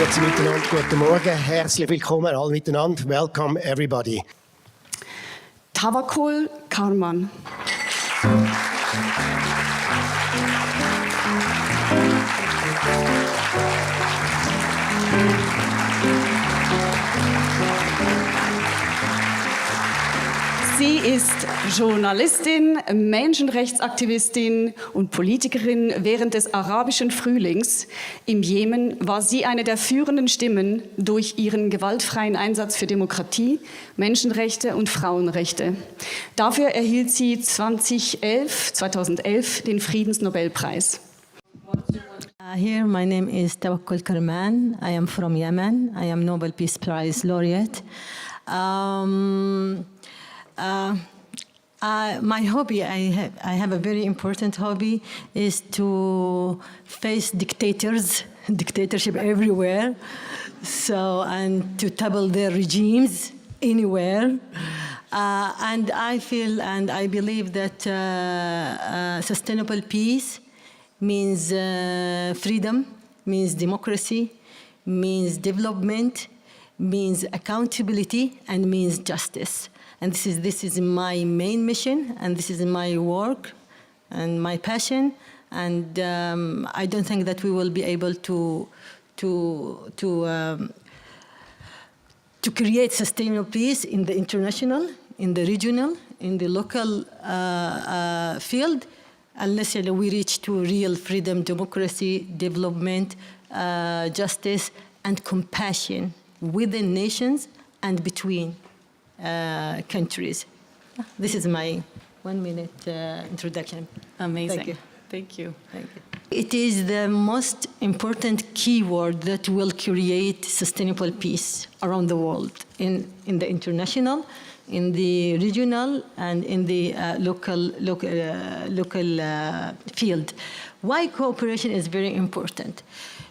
Grüezi miteinander, guten Morgen, herzlich willkommen alle miteinander. Welcome everybody. Tawakkol Karman. Sie ist Journalistin, Menschenrechtsaktivistin und Politikerin während des arabischen Frühlings. Im Jemen war sie eine der führenden Stimmen durch ihren gewaltfreien Einsatz für Demokratie, Menschenrechte und Frauenrechte. Dafür erhielt sie 2011 den Friedensnobelpreis. Here, my name is Tawakkol Karman. I am from Yemen. I am Nobel Peace Prize laureate. My hobby, I have a very important hobby, is to face dictatorship everywhere, and to topple their regimes anywhere. And I feel and I believe that sustainable peace means freedom, means democracy, means development, means accountability, and means justice. And this is my main mission, and this is my work and my passion. And I don't think that we will be able to create sustainable peace in the international, in the regional, in the local field, unless we reach to real freedom, democracy, development, justice, and compassion within nations and between countries. This is my 1 minute introduction. Amazing. Thank you. Thank you. Thank you. It is the most important keyword that will create sustainable peace around the world, in the international, in the regional, and in the local field. Why cooperation is very important?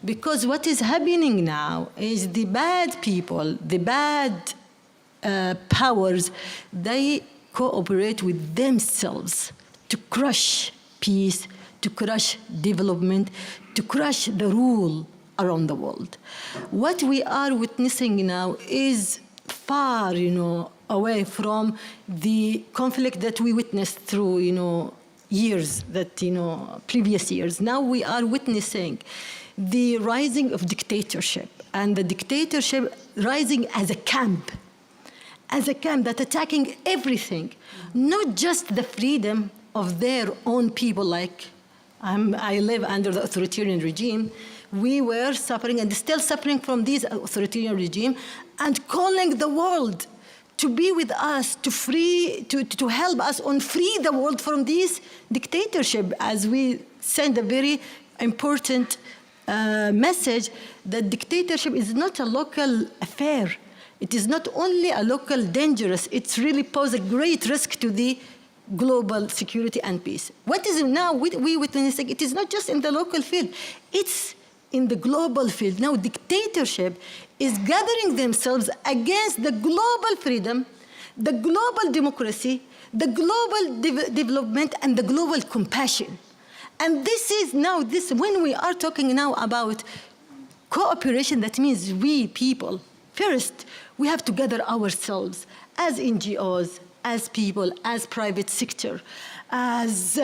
Because what is happening now is the bad people, the bad powers, they cooperate with themselves to crush peace, to crush development, to crush the rule around the world. What we are witnessing now is far, away from the conflict that we witnessed through, years, previous years. Now we are witnessing the rising of dictatorship, and the dictatorship rising as a camp that attacking everything, not just the freedom of their own people. Like I live under the authoritarian regime. We were suffering and still suffering from this authoritarian regime, and calling the world to be with us, to help us on free the world from this dictatorship, as we send a very important message that dictatorship is not a local affair. It is not only a local dangerous, it's really pose a great risk to the global security and peace. What is now we witnessing? It is not just in the local field, it's in the global field. Now dictatorship is gathering themselves against the global freedom, the global democracy, the global development, and the global compassion. And this is now, when we are talking now about cooperation, that means we people, first, we have to gather ourselves as NGOs, as people, as private sector, as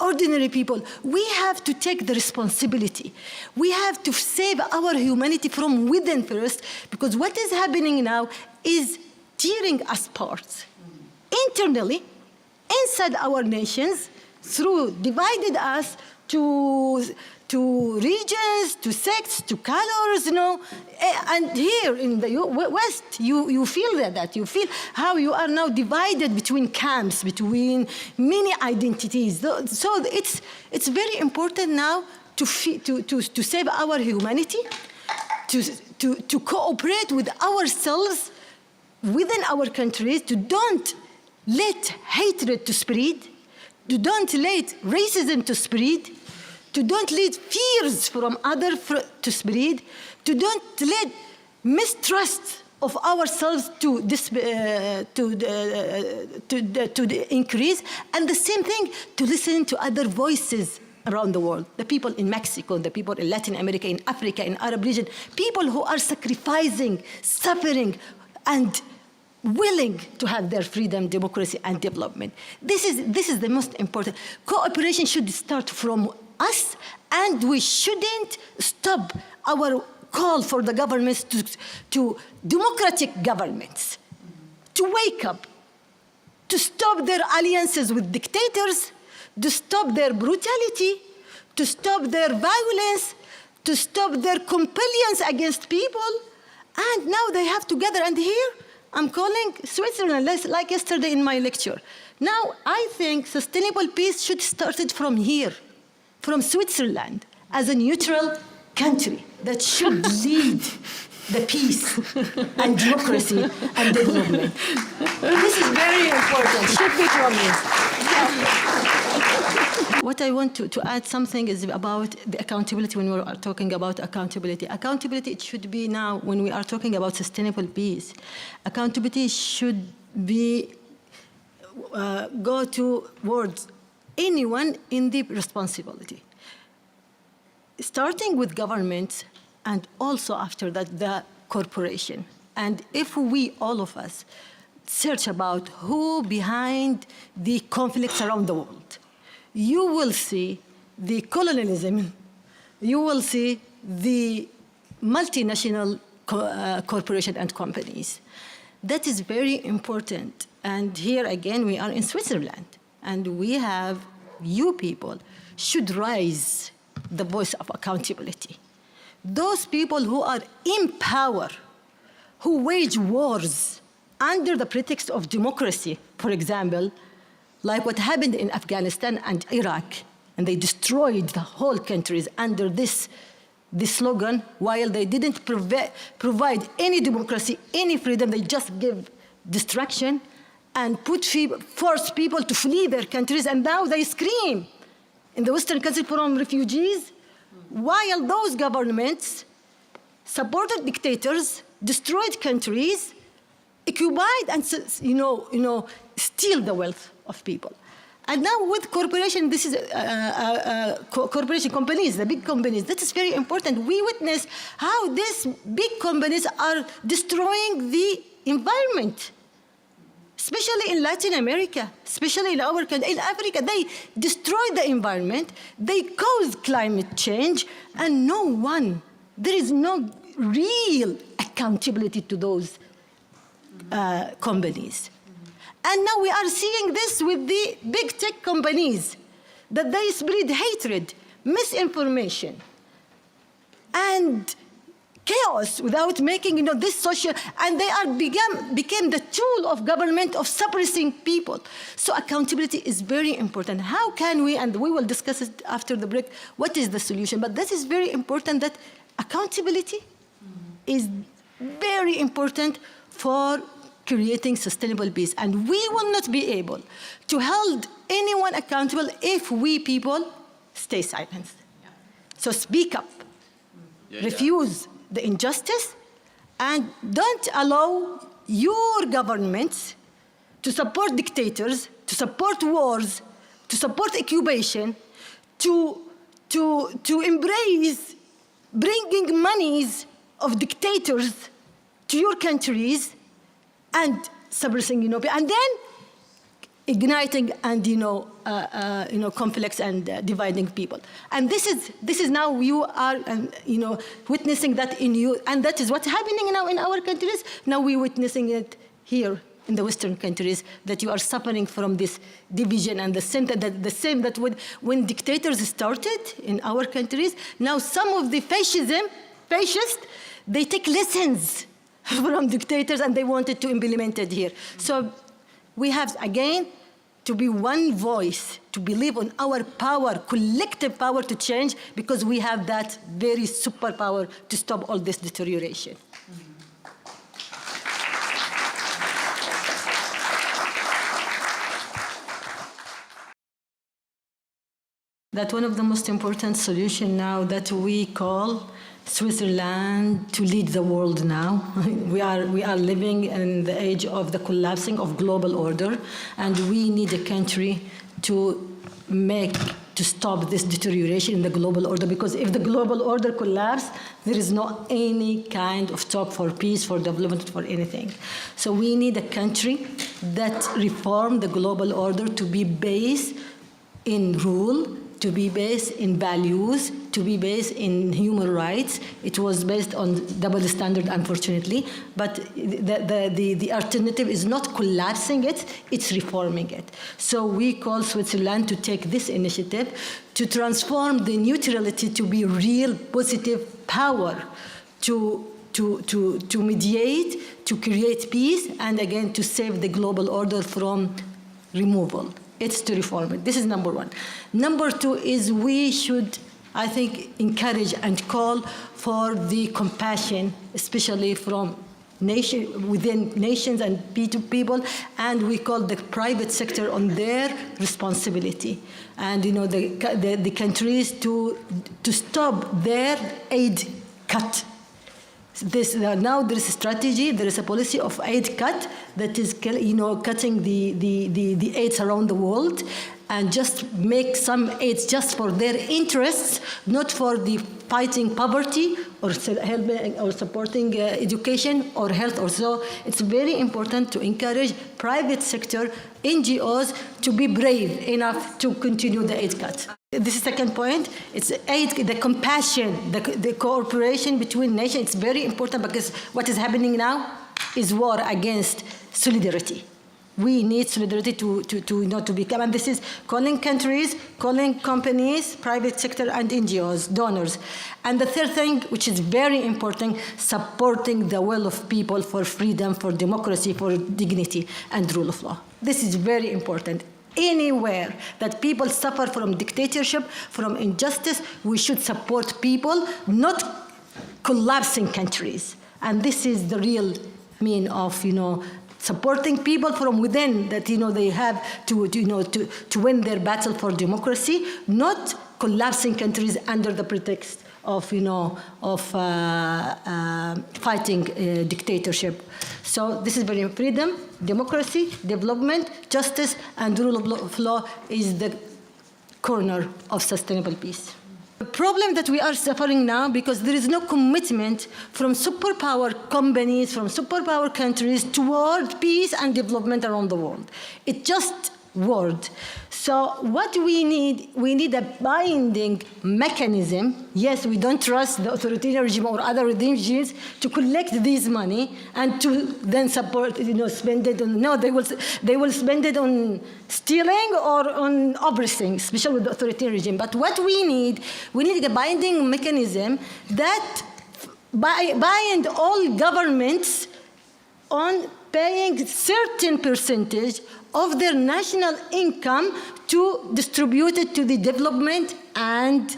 ordinary people. We have to take the responsibility. We have to save our humanity from within first, because what is happening now is tearing us apart. Internally, inside our nations, through divided us to regions, to sects, to colors, and here in the West, you feel that you feel how you are now divided between camps, between many identities. So it's very important now to save our humanity, to cooperate with ourselves within our countries, to don't let hatred to spread, to don't let racism to spread, to don't let fears from others to spread, to don't let mistrust of ourselves to increase, and the same thing, to listen to other voices around the world, the people in Mexico, the people in Latin America, in Africa, in Arab region, people who are sacrificing, suffering, and willing to have their freedom, democracy, and development. This is the most important. Cooperation should start from us, and we shouldn't stop our call for the governments to democratic governments, to wake up, to stop their alliances with dictators, to stop their brutality, to stop their violence, to stop their compliance against people. And now they have to gather. And here, I'm calling Switzerland, like yesterday in my lecture. Now, I think sustainable peace should start from here, from Switzerland, as a neutral country that should lead the peace and democracy and development. This is very important, should be promised. What I want to add something is about the accountability when we are talking about accountability. Accountability, it should be now, when we are talking about sustainable peace, accountability should be go towards anyone in the responsibility. Starting with governments, and also after that, the corporation. And if we, all of us, search about who behind the conflicts around the world, you will see the colonialism, you will see the multinational corporation and companies. That is very important. And here again, we are in Switzerland, and we have, you people should raise the voice of accountability. Those people who are in power, who wage wars under the pretext of democracy, for example, like what happened in Afghanistan and Iraq, and they destroyed the whole countries under this slogan, while they didn't provide any democracy, any freedom, they just give destruction and force people to flee their countries, and now they scream in the Western countries from refugees, while those governments supported dictators, destroyed countries, occupied and steal the wealth of people. And now with corporation, this is corporation companies, the big companies. That is very important. We witness how these big companies are destroying the environment, especially in Latin America, especially in our country, in Africa. They destroy the environment, they cause climate change, and there is no real accountability to those companies. And now we are seeing this with the big tech companies, that they spread hatred, misinformation, and chaos without making this social, and they became the tool of government of suppressing people. So accountability is very important. How can we, and we will discuss it after the break, what is the solution? But this is very important, that accountability is very important for creating sustainable peace. And we will not be able to hold anyone accountable if we people stay silent. Yeah. So speak up, refuse the injustice, and don't allow your governments to support dictators, to support wars, to support occupation, to embrace bringing monies of dictators to your countries and suppressing, and then igniting and conflicts and dividing people. And this is now you are witnessing that in you, and that is what's happening now in our countries. Now we're witnessing it here in the Western countries, that you are suffering from this division and the same that when dictators started in our countries. Now some of the fascists, they take lessons from dictators, and they wanted to implement it here. So we have, again, to be one voice, to believe on our power, collective power to change, because we have that very superpower to stop all this deterioration. That one of the most important solutions now that we call Switzerland to lead the world now. We are living in the age of the collapsing of global order, and we need a country to make to stop this deterioration in the global order, because if the global order collapses, there is no any kind of talk for peace, for development, for anything. So we need a country that reform the global order to be based in rule, to be based in values, to be based in human rights. It was based on double standard, unfortunately, but the alternative is not collapsing it, it's reforming it. So we call Switzerland to take this initiative to transform the neutrality to be real positive power, to mediate, to create peace, and again, to save the global order from removal. It's to reform it. This is number one. Number two is we should, I think, encourage and call for the compassion, especially from within nations and people, and we call the private sector on their responsibility. And the countries to stop their aid cut. Now there is a strategy, there is a policy of aid cut that is cutting the aids around the world, and just make some aids just for their interests, not for the fighting poverty or helping or supporting education or health or so. It's very important to encourage private sector, NGOs, to be brave enough to continue the aid cut. This is the second point. It's aid, the compassion, the cooperation between nations. It's very important because what is happening now is war against solidarity. We need solidarity to become, and this is calling countries, calling companies, private sector, and NGOs, donors. And the third thing, which is very important, supporting the will of people for freedom, for democracy, for dignity, and rule of law. This is very important. Anywhere that people suffer from dictatorship, from injustice, we should support people, not collapsing countries. And this is the real mean of, supporting people from within, that they have to win their battle for democracy, not collapsing countries under the pretext of fighting dictatorship. So this is very important. Freedom, democracy, development, justice, and rule of law is the corner of sustainable peace. The problem that we are suffering now, because there is no commitment from superpower companies, from superpower countries toward peace and development around the world. It's just word. So what we need a binding mechanism. Yes, we don't trust the authoritarian regime or other regimes to collect this money and to then support, spend it on, no, they will spend it on stealing or on everything, especially with the authoritarian regime. But what we need a binding mechanism that bind all governments on paying certain percentage of their national income to distribute it to the development and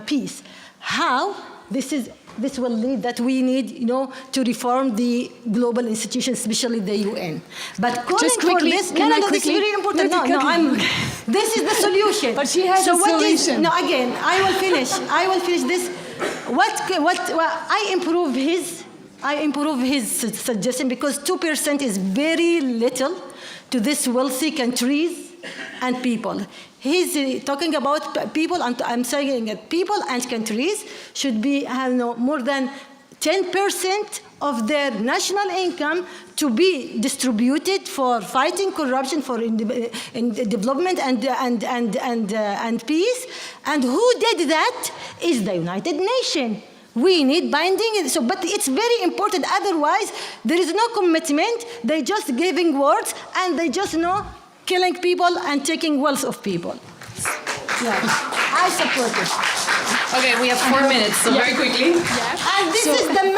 peace. How? This will lead that we need, to reform the global institutions, especially the UN. But calling just quickly, for this, this is very important. This is the solution. But she has a solution. Again, I will finish this. I improve his suggestion, because 2% is very little to these wealthy countries and people. He's talking about people, and I'm saying that people and countries should have more than 10% of their national income to be distributed for fighting corruption, for development and peace. And who did that is the United Nations. We need binding, but it's very important. Otherwise, there is no commitment. They just giving words, and they just killing people and taking wealth of people. Yeah, I support it. Okay, we have 4 minutes, so very quickly. And this is the